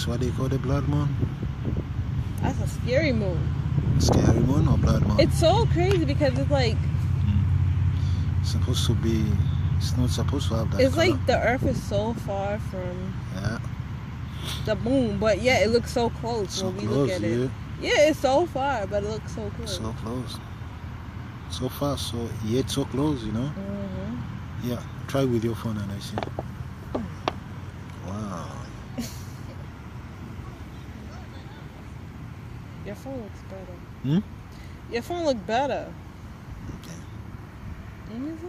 That's what they call the blood moon? That's a scary moon. Scary moon or blood moon? It's so crazy because it's like... It's supposed to be... It's not supposed to have that It's color. like the Earth is so far from Yeah. the moon, but yeah, it looks so close So when we close, look at it. yeah. Yeah, it's so far, but it looks so close. So close. So far, so yet so close, you know? Mm-hmm. Yeah. Try with your phone and I see. Wow. Your phone looks better. Hmm? Your phone looks better. Okay. Let me see.